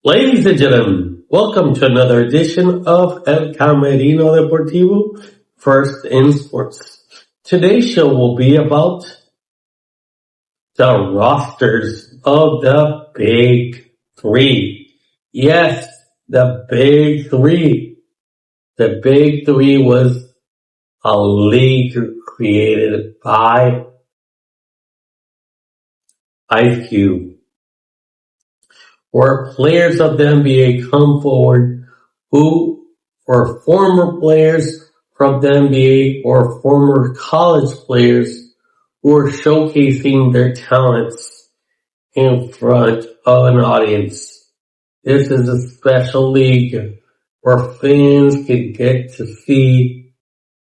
Ladies and gentlemen, welcome to another edition of El Camerino Deportivo, First in Sports. Today's show will be about the rosters of the Big Three. Yes, the Big Three. The Big Three was a league created by Ice Cube, where players of the NBA come forward who were former players from the NBA or former college players who are showcasing their talents in front of an audience. This is a special league where fans can get to see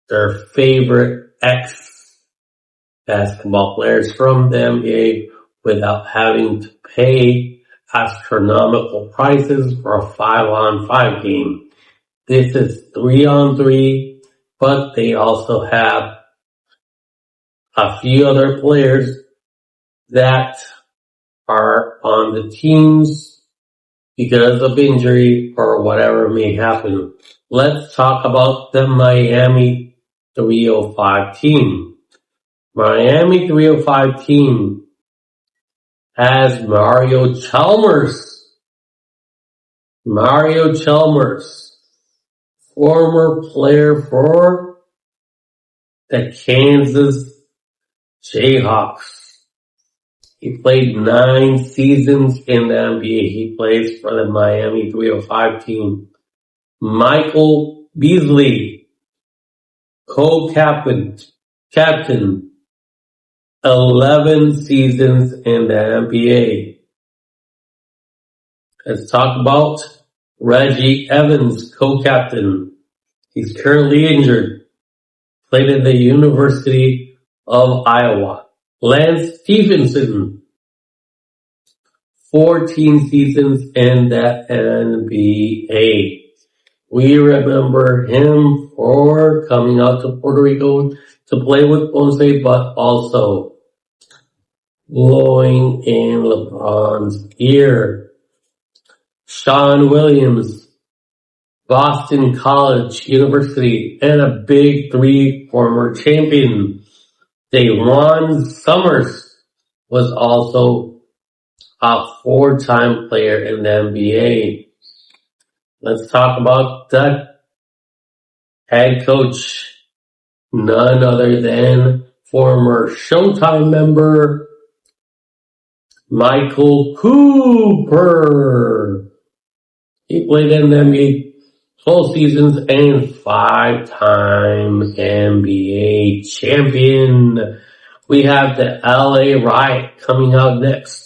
their favorite ex-basketball players from the NBA without having to pay astronomical prices for a 5-on-5 game. This is 3-on-3, but they also have a few other players that are on the teams because of injury or whatever may happen. Let's talk about the Miami 305 team. Miami 305 team has Mario Chalmers. Mario Chalmers, former player for the Kansas Jayhawks. He played 9 seasons in the NBA. He plays for the Miami 305 team. Michael Beasley, co-captain, 11 seasons in the NBA. Let's talk about Reggie Evans, co-captain. He's currently injured. Played at the University of Iowa. Lance Stephenson, 14 seasons in the NBA. We remember him for coming out to Puerto Rico to play with Ponce, but also blowing in LeBron's ear. Sean Williams, Boston College University, and a Big Three former champion. Dajuan Summers was also a 4-time player in the NBA. Let's talk about the head coach. None other than former Showtime member Michael Cooper. He played in the NBA 12 seasons and 5-time NBA champion. We have the LA Riot coming out next.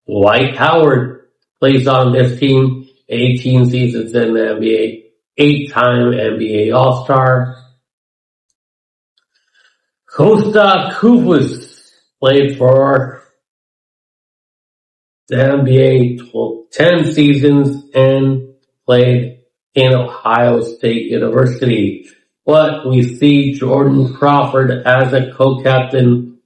Dwight Howard plays on this team, 18 seasons in the NBA, 8-time NBA All-Star. Costa Koufos played for the NBA 10 seasons and played in Ohio State University. But we see Jordan Crawford as a co-captain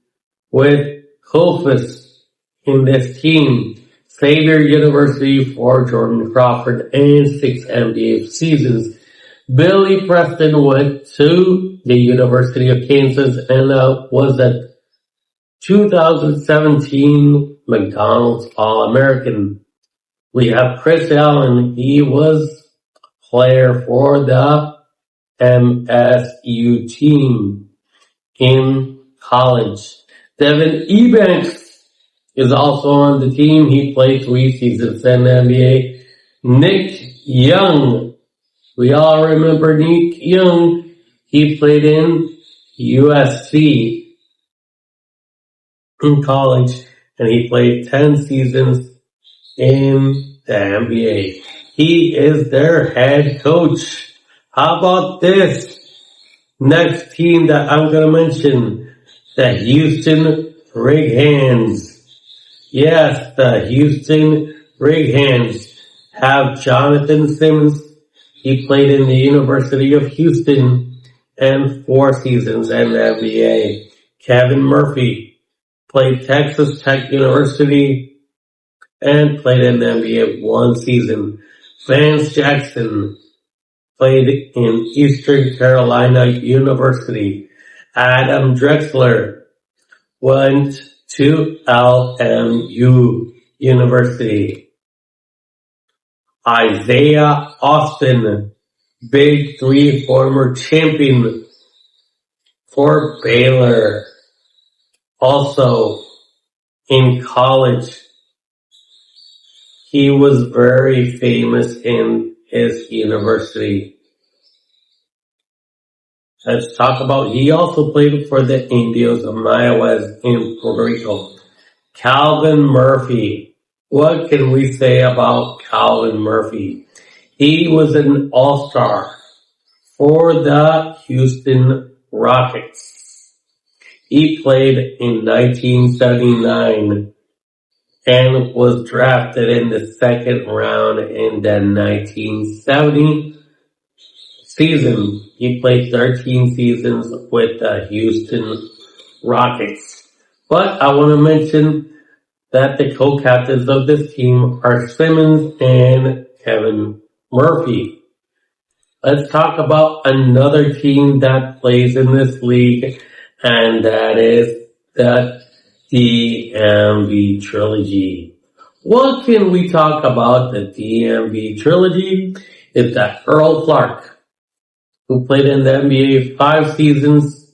with Koufos in this team. Xavier University for Jordan Crawford and 6 NBA seasons. Billy Preston went to the University of Kansas and was a 2017 McDonald's All-American. We have Chris Allen. He was a player for the MSU team in college. Devin Ebanks is also on the team. He played 3 seasons in the NBA. Nick Young. We all remember Nick Young. He played in USC in college, and he played 10 seasons in the NBA. He is their head coach. How about this? Next team that I'm going to mention, the Houston Rig Hands. Yes, the Houston Rig Hands have Jonathan Simmons. He played in the University of Houston and 4 seasons in the NBA. Kevin Murphy played Texas Tech University and played in the NBA 1 season. Vance Jackson played in Eastern Carolina University. Adam Drexler went to LMU University. Isaiah Austin, Big Three former champion for Baylor. Also in college, he was very famous in his university. Let's talk about, he also played for the Indios of Mayaguez in Puerto Rico. Calvin Murphy. What can we say about Calvin Murphy? He was an all-star for the Houston Rockets. He played in 1979 and was drafted in the second round in the 1970 season. He played 13 seasons with the Houston Rockets. But I want to mention that the co-captains of this team are Simmons and Kevin Murphy. Let's talk about another team that plays in this league, and that is the DMV Trilogy. What can we talk about the DMV Trilogy? It's that Earl Clark, who played in the NBA 5 seasons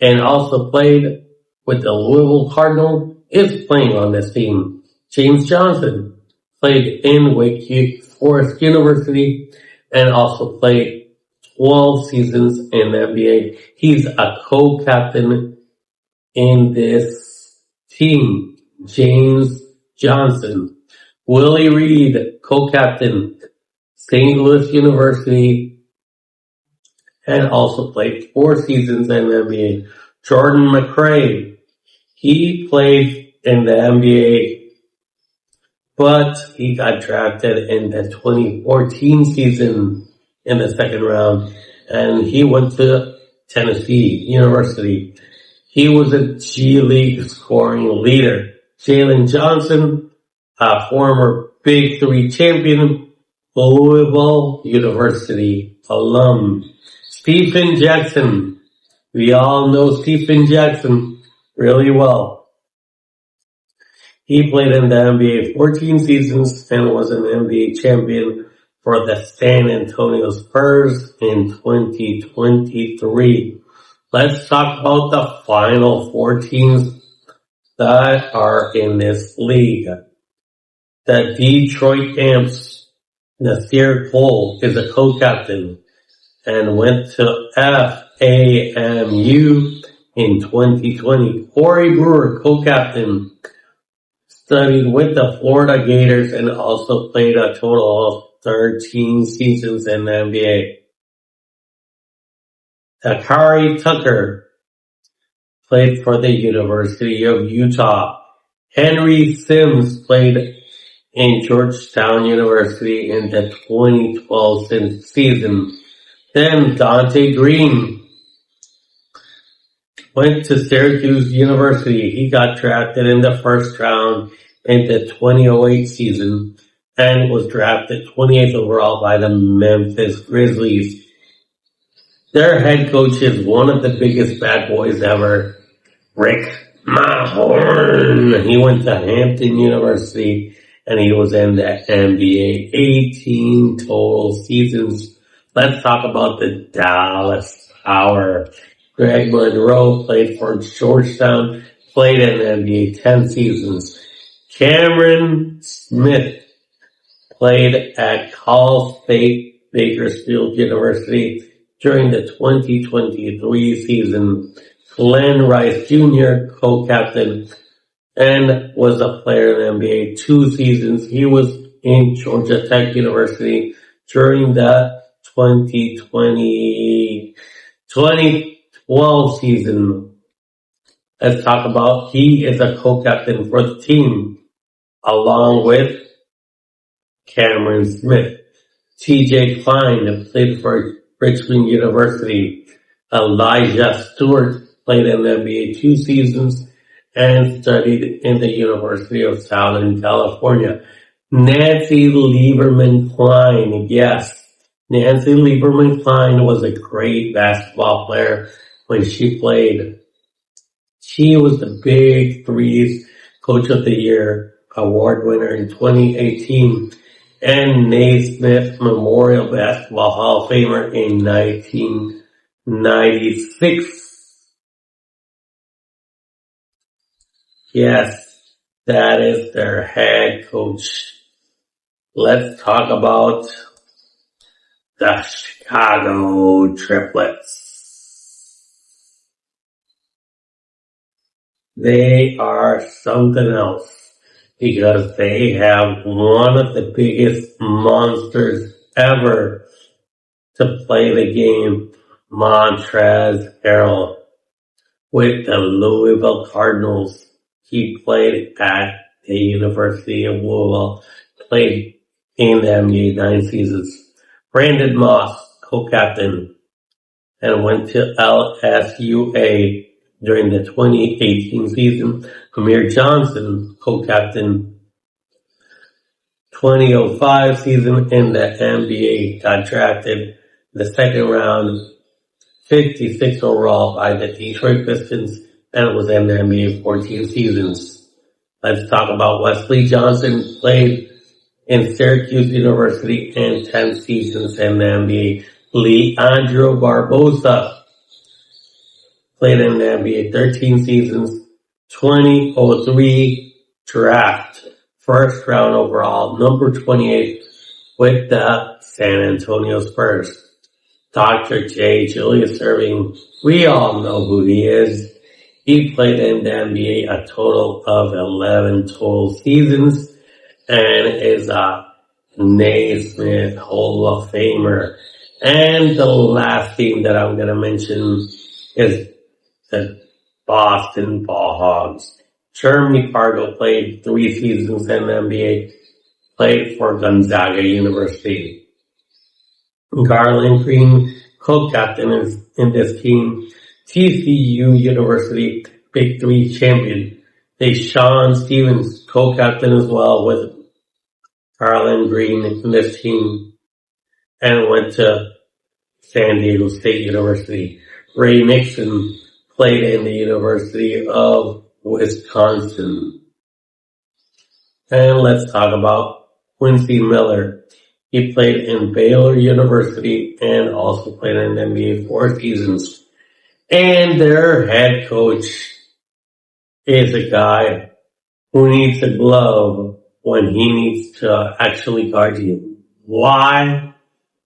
and also played with the Louisville Cardinals, is playing on this team. James Johnson played in Wake Forest University and also played 12 seasons in the NBA. He's a co-captain in this team. James Johnson. Willie Reed, co-captain, St. Louis University, and also played 4 seasons in the NBA. Jordan McRae, he played in the NBA, but he got drafted in the 2014 season in the second round, and he went to Tennessee University. He was a G League scoring leader. Jalen Johnson, a former Big Three champion, Louisville University alum. Stephen Jackson. We all know Stephen Jackson really well. He played in the NBA 14 seasons and was an NBA champion for the San Antonio Spurs in 2023. Let's talk about the final 4 teams that are in this league. The Detroit Amps. Nasir Cole is a co-captain and went to FAMU in 2020. Corey Brewer, co-captain, studied with the Florida Gators and also played a total of 13 seasons in the NBA. Takari Tucker played for the University of Utah. Henry Sims played in Georgetown University in the 2012 season. Then Dante Green went to Syracuse University. He got drafted in the first round in the 2008 season and was drafted 28th overall by the Memphis Grizzlies. Their head coach is one of the biggest bad boys ever, Rick Mahorn. He went to Hampton University and he was in the NBA 18 total seasons. Let's talk about the Dallas Power. Greg Monroe played for Georgetown, played in the NBA 10 seasons. Cameron Smith played at Cal State Bakersfield University during the 2023 season. Glenn Rice Jr., co-captain, and was a player in the NBA 2 seasons. He was in Georgia Tech University during the 2012 season. Let's talk about, he is a co-captain for the team, along with Cameron Smith. TJ Klein played for Richmond University. Elijah Stewart played in the NBA 2 seasons and studied in the University of Southern California. Nancy Lieberman Klein, yes. Nancy Lieberman Klein was a great basketball player when she played. She was the Big Three's Coach of the Year award winner in 2018 and Naismith Memorial Basketball Hall of Famer in 1996. Yes, that is their head coach. Let's talk about the Chicago Triplets. They are something else because they have one of the biggest monsters ever to play the game, Montrezl Harrell, with the Louisville Cardinals. He played at the University of Louisville, played in the NBA 9 seasons. Brandon Moss, co-captain, and went to LSUA during the 2018 season. Amir Johnson, co-captain, 2005 season in the NBA, got drafted the second round, 56 overall by the Detroit Pistons, and was in the NBA 14 seasons. Let's talk about Wesley Johnson, played in Syracuse University and 10 seasons in the NBA. Leandro Barbosa played in the NBA 13 seasons, 2003 draft, first round overall, number 28 with the San Antonio Spurs. Dr. J. Julius Erving, we all know who he is. He played in the NBA a total of 11 total seasons and is a Naismith Hall of Famer. And the last team that I'm going to mention is the Boston Ball Hogs. Jeremy Pargo played 3 seasons in the NBA, played for Gonzaga University. Garland Green, co-captain in this team. TCU University Big 3 champion. Deshaun Stevens, co-captain as well with Garland Green in this team, and went to San Diego State University. Ray Nixon played in the University of Wisconsin. And let's talk about Quincy Miller. He played in Baylor University and also played in the NBA 4 seasons. And their head coach is a guy who needs a glove when he needs to actually guard you. Why?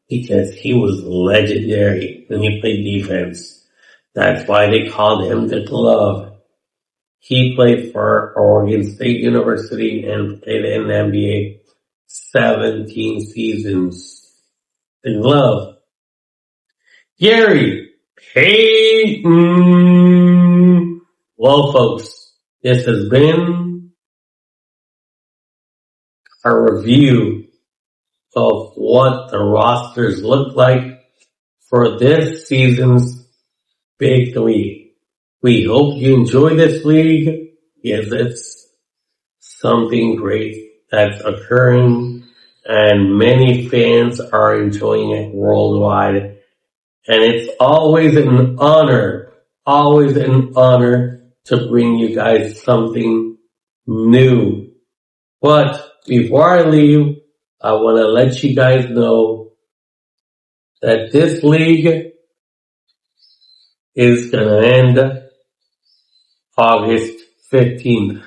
Because he was legendary when he played defense. That's why they called him the Glove. He played for Oregon State University and played in the NBA 17 seasons. The Glove. Gary Payton. Well, folks, this has been a review of what the rosters look like for this season's Big 3. We hope you enjoy this league, because it's something great that's occurring and many fans are enjoying it worldwide. And it's always an honor to bring you guys something new. But before I leave, I want to let you guys know that this league is going to end August 15th.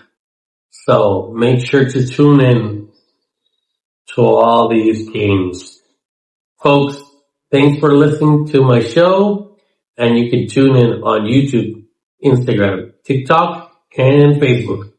So make sure to tune in to all these games. Folks, thanks for listening to my show, and you can tune in on YouTube, Instagram, TikTok, and Facebook.